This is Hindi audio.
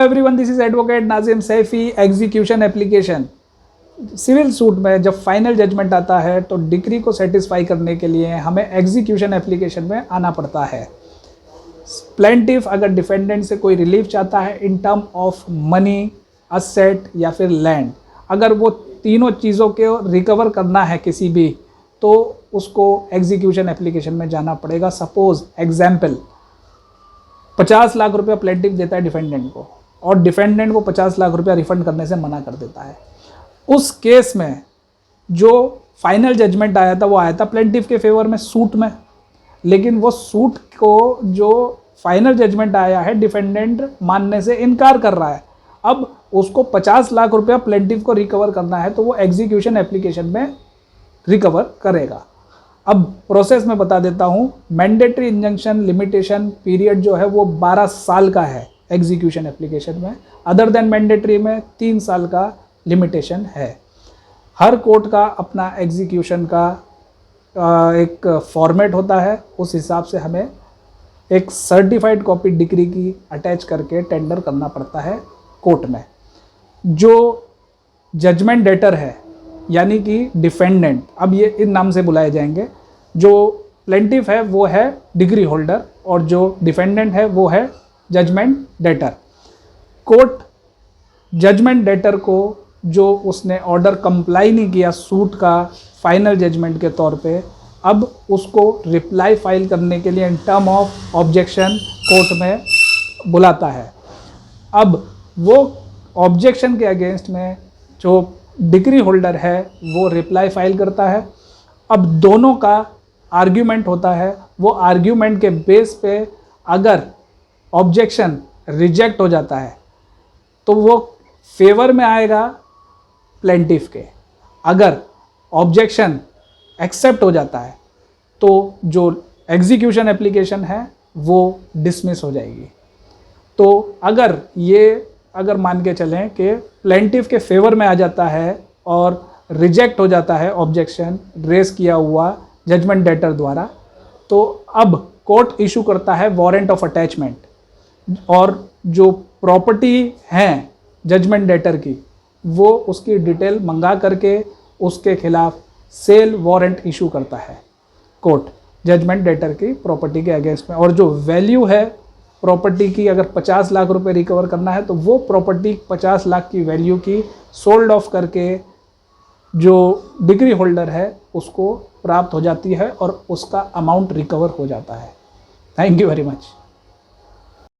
Everyone, this is advocate Nazim Saifi. Execution application, civil suit में जब फाइनल जजमेंट आता है तो डिक्री को सेटिस्फाई करने के लिए हमें एग्जीक्यूशन एप्लीकेशन में आना पड़ता है। प्लेंटिफ अगर डिफेंडेंट से कोई रिलीफ चाहता है in term of money, asset या फिर लैंड, अगर वो तीनों चीज़ों के रिकवर करना है किसी भी, तो उसको एग्जीक्यूशन एप्लीकेशन में जाना पड़ेगा। सपोज एग्जाम्पल 50 लाख रुपया प्लेंटिफ देता है डिफेंडेंट को और डिफेंडेंट को 50 लाख रुपया रिफंड करने से मना कर देता है। उस केस में जो फाइनल जजमेंट आया था वो आया था प्लेंटिफ के फेवर में सूट में, लेकिन वो सूट को जो फाइनल जजमेंट आया है डिफेंडेंट मानने से इनकार कर रहा है। अब उसको 50 लाख रुपया प्लेंटिफ को रिकवर करना है तो वो एग्जीक्यूशन एप्लीकेशन में रिकवर करेगा। अब प्रोसेस में बता देता हूँ। मैंडेटरी इंजंक्शन लिमिटेशन पीरियड जो है वो 12 साल का है एग्जीक्यूशन एप्लीकेशन में। अदर देन मैंडेटरी में 3 साल का लिमिटेशन है। हर कोर्ट का अपना एग्जीक्यूशन का एक फॉर्मेट होता है, उस हिसाब से हमें एक सर्टिफाइड कॉपी डिक्री की अटैच करके टेंडर करना पड़ता है कोर्ट में। जो जजमेंट डेटर है यानी कि डिफेंडेंट, अब ये इन नाम से बुलाए जाएंगे। जो प्लेंटिफ है वो है डिग्री होल्डर और जो डिफेंडेंट है वो है judgment debtor. Court judgment debtor को जो उसने ऑर्डर कंप्लाई नहीं किया सूट का फाइनल जजमेंट के तौर पे, अब उसको रिप्लाई फाइल करने के लिए in term of objection court में बुलाता है। अब वो ऑब्जेक्शन के अगेंस्ट में जो डिग्री होल्डर है वो रिप्लाई फाइल करता है। अब दोनों का आर्ग्यूमेंट होता है। वो आर्ग्यूमेंट के बेस पे अगर ऑब्जेक्शन रिजेक्ट हो जाता है तो वो फेवर में आएगा प्लेंटिफ के। अगर ऑब्जेक्शन एक्सेप्ट हो जाता है तो जो एग्जीक्यूशन एप्लीकेशन है वो डिसमिस हो जाएगी। तो अगर मान के चलें कि प्लेंटिफ के फेवर में आ जाता है और रिजेक्ट हो जाता है ऑब्जेक्शन रेस किया हुआ जजमेंट डेटर द्वारा, तो अब कोर्ट इशू करता है वारंट ऑफ अटैचमेंट और जो प्रॉपर्टी हैं जजमेंट डेटर की वो उसकी डिटेल मंगा करके उसके खिलाफ सेल वारंट इशू करता है कोर्ट जजमेंट डेटर की प्रॉपर्टी के अगेंस्ट में। और जो वैल्यू है प्रॉपर्टी की, अगर 50 लाख रुपए रिकवर करना है तो वो प्रॉपर्टी 50 लाख की वैल्यू की सोल्ड ऑफ करके जो डिग्री होल्डर है उसको प्राप्त हो जाती है और उसका अमाउंट रिकवर हो जाता है। Thank you very much.